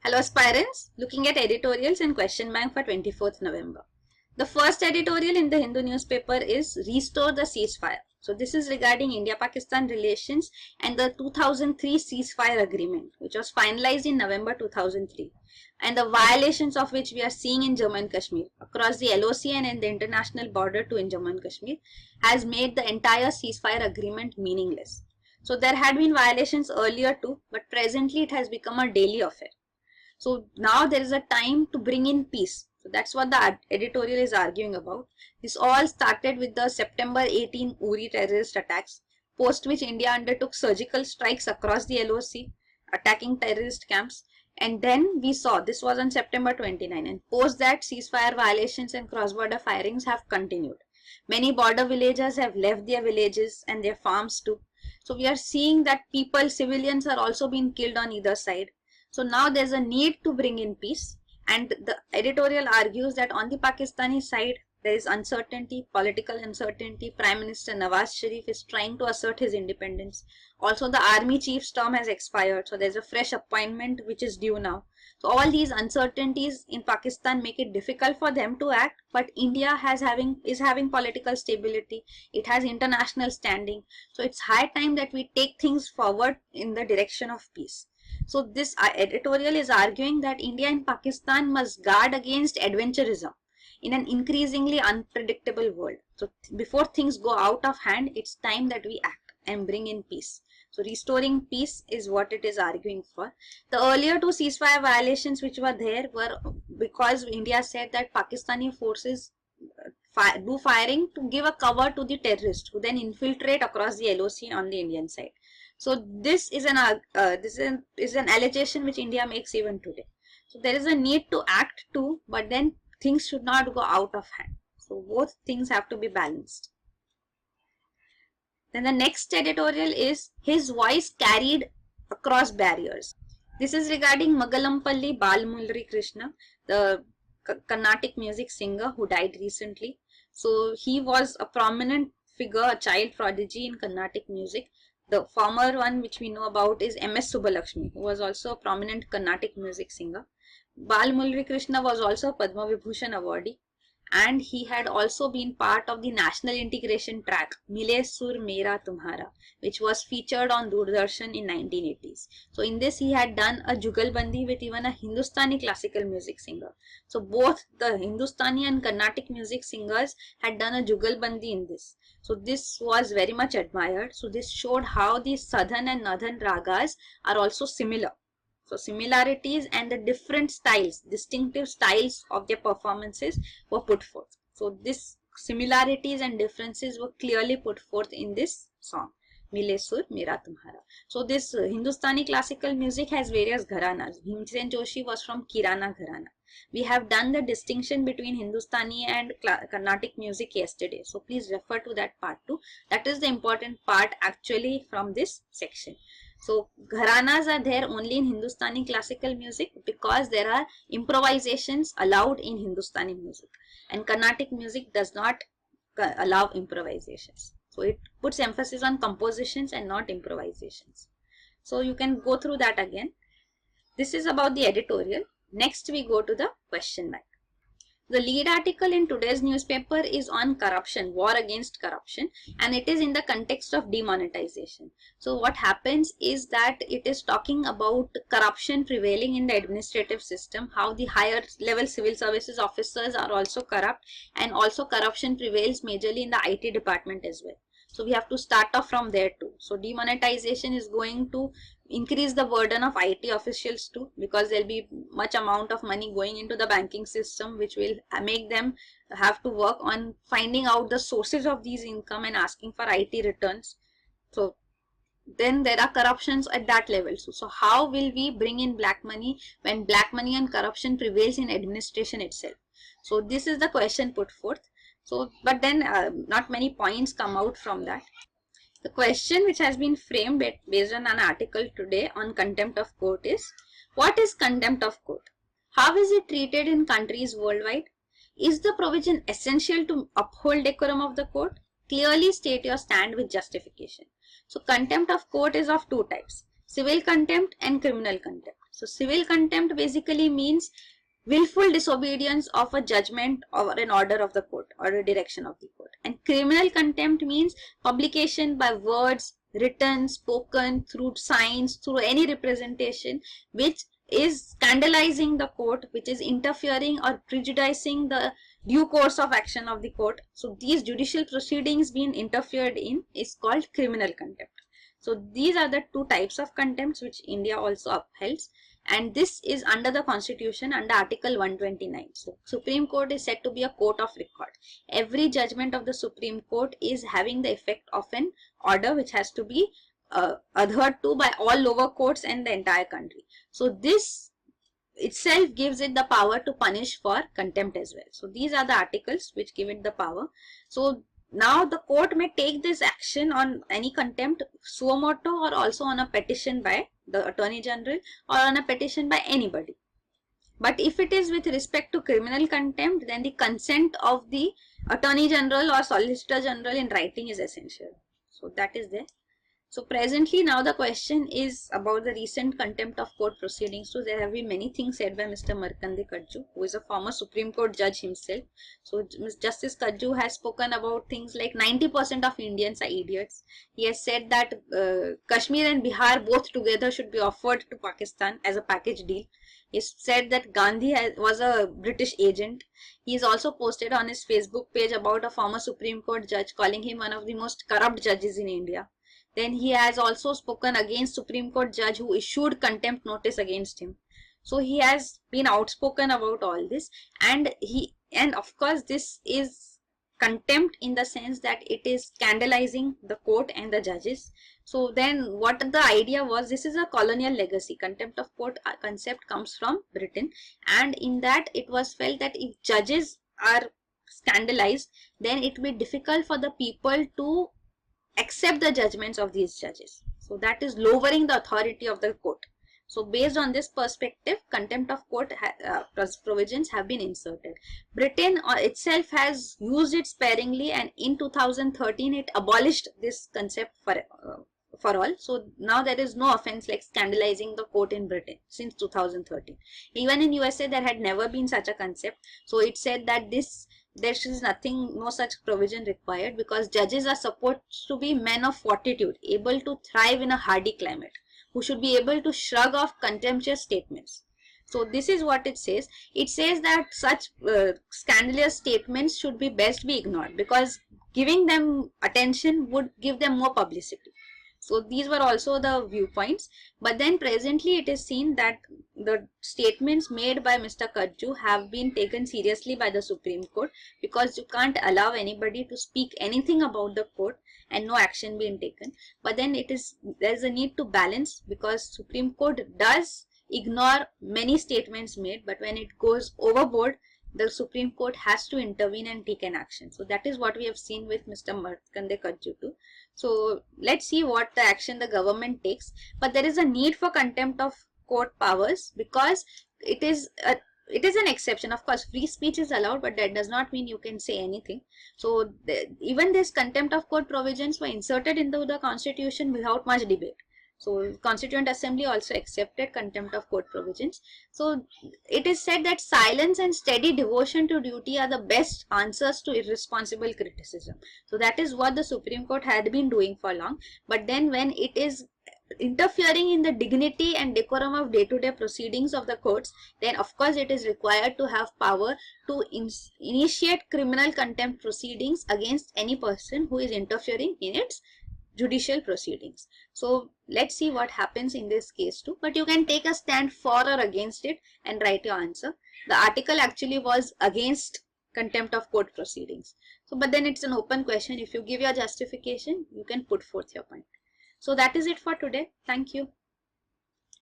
Hello aspirants, looking at editorials and question bank for 24th November. The first editorial in the Hindu newspaper is Restore the Ceasefire. So this is regarding India-Pakistan relations and the 2003 ceasefire agreement which was finalized in November 2003 and the violations of which we are seeing in Jammu and Kashmir across the LOC and in the international border to in Jammu and Kashmir has made the entire ceasefire agreement meaningless. So there had been violations earlier too, but presently it has become a daily affair. So now there is a time to bring in peace. So that's what the editorial is arguing about. This all started with the September 18 Uri terrorist attacks, post which India undertook surgical strikes across the LOC, attacking terrorist camps. And then we saw, this was on September 29, and post that ceasefire violations and cross-border firings have continued. Many border villagers have left their villages and their farms too. So we are seeing that people, civilians are also being killed on either side. So now there's a need to bring in peace, and the editorial argues that on the Pakistani side there is uncertainty, political uncertainty. Prime Minister Nawaz Sharif is trying to assert his independence. Also the army chief's term has expired, so there's a fresh appointment which is due now. So all these uncertainties in Pakistan make it difficult for them to act, but India is having political stability. It has international standing. So it's high time that we take things forward in the direction of peace. So this editorial is arguing that India and Pakistan must guard against adventurism in an increasingly unpredictable world. So before things go out of hand, it's time that we act and bring in peace. So restoring peace is what it is arguing for. The earlier two ceasefire violations which were there were because India said that Pakistani forces do firing to give a cover to the terrorists who then infiltrate across the LOC on the Indian side. So this is an allegation which India makes even today. So there is a need to act too, but then things should not go out of hand. So both things have to be balanced. Then the next editorial is His Voice Carried Across Barriers. This is regarding Magalampalli Balamurali Krishna, the Carnatic music singer who died recently. So he was a prominent figure, a child prodigy in Carnatic music. The former one which we know about is M.S. Subbulakshmi, who was also a prominent Carnatic music singer. Balamurali Krishna was also a Padma Vibhushan awardee, and he had also been part of the national integration track Mile Sur Mera Tumhara, which was featured on Doordarshan in 1980s. So in this he had done a Jugalbandi with even a Hindustani classical music singer. So both the Hindustani and Carnatic music singers had done a Jugalbandi in this. So this was very much admired. So this showed how the southern and northern ragas are also similar. So similarities and the different styles, distinctive styles of their performances were put forth. So this similarities and differences were clearly put forth in this song. Mile Sur Mera Tumhara. So this Hindustani classical music has various gharanas. Bhimsen Joshi was from Kirana Gharana. We have done the distinction between Hindustani and Carnatic music yesterday. So please refer to that part too. That is the important part actually from this section. So gharanas are there only in Hindustani classical music because there are improvisations allowed in Hindustani music, and Carnatic music does not allow improvisations. So it puts emphasis on compositions and not improvisations. So you can go through that again. This is about the editorial. Next we go to the question bank. The lead article in today's newspaper is on corruption, war against corruption, and it is in the context of demonetization. So what happens is that it is talking about corruption prevailing in the administrative system, how the higher level civil services officers are also corrupt, and also corruption prevails majorly in the IT department as well. So we have to start off from there too. So demonetization is going to increase the burden of IT officials too, because there will be much amount of money going into the banking system, which will make them have to work on finding out the sources of these income and asking for IT returns. So then there are corruptions at that level. So how will we bring in black money when black money and corruption prevails in administration itself? So this is the question put forth. So, but then not many points come out from that. The question which has been framed based on an article today on contempt of court is, what is contempt of court? How is it treated in countries worldwide? Is the provision essential to uphold decorum of the court? Clearly state your stand with justification. So contempt of court is of two types, civil contempt and criminal contempt. So civil contempt basically means willful disobedience of a judgment or an order of the court or a direction of the court. And criminal contempt means publication by words, written, spoken, through signs, through any representation which is scandalizing the court, which is interfering or prejudicing the due course of action of the court. So these judicial proceedings being interfered in is called criminal contempt. So these are the two types of contempts which India also upholds, and this is under the constitution under article 129. So Supreme Court is said to be a court of record. Every judgment of the Supreme Court is having the effect of an order which has to be adhered to by all lower courts and the entire country. So this itself gives it the power to punish for contempt as well. So these are the articles which give it the power. So now the court may take this action on any contempt suo motu or also on a petition by the Attorney General or on a petition by anybody. But if it is with respect to criminal contempt, then the consent of the Attorney General or Solicitor General in writing is essential. So that is there. So presently now the question is about the recent contempt of court proceedings. So there have been many things said by Mr. Markandeya Katju, who is a former Supreme Court judge himself. So Justice Katju has spoken about things like 90% of Indians are idiots. He has said that Kashmir and Bihar both together should be offered to Pakistan as a package deal. He said that Gandhi was a British agent. He is also posted on his Facebook page about a former Supreme Court judge, calling him one of the most corrupt judges in India. Then he has also spoken against Supreme Court judge who issued contempt notice against him. So he has been outspoken about all this, and of course this is contempt in the sense that it is scandalizing the court and the judges. So then what the idea was, this is a colonial legacy. Contempt of court concept comes from Britain, and in that it was felt that if judges are scandalized, then it will be difficult for the people to accept the judgments of these judges. So that is lowering the authority of the court. So based on this perspective, contempt of court provisions have been inserted. Britain itself has used it sparingly, and in 2013 it abolished this concept for all. So now there is no offense like scandalizing the court in Britain since 2013. Even in USA there had never been such a concept. So it said that there is no such provision required, because judges are supposed to be men of fortitude, able to thrive in a hardy climate, who should be able to shrug off contemptuous statements. So this is what it says. It says that such scandalous statements should be best be ignored, because giving them attention would give them more publicity. So these were also the viewpoints. But then presently it is seen that the statements made by Mr. Katju have been taken seriously by the Supreme Court, because you can't allow anybody to speak anything about the court and no action being taken. But then there's a need to balance, because Supreme Court does ignore many statements made, but when it goes overboard, the Supreme Court has to intervene and take an action. So that is what we have seen with Mr. Markandeya Katju too. So let's see what the action the government takes. But there is a need for contempt of court powers, because it is an exception. Of course, free speech is allowed, but that does not mean you can say anything. So even this contempt of court provisions were inserted into the constitution without much debate. So Constituent Assembly also accepted contempt of court provisions. So it is said that silence and steady devotion to duty are the best answers to irresponsible criticism. So that is what the Supreme Court had been doing for long. But then when it is interfering in the dignity and decorum of day-to-day proceedings of the courts, then of course it is required to have power to initiate criminal contempt proceedings against any person who is interfering in its judicial proceedings. So let's see what happens in this case too. But you can take a stand for or against it and write your answer. The article actually was against contempt of court proceedings. So but then it's an open question. If you give your justification, you can put forth your point. So that is it for today. Thank you.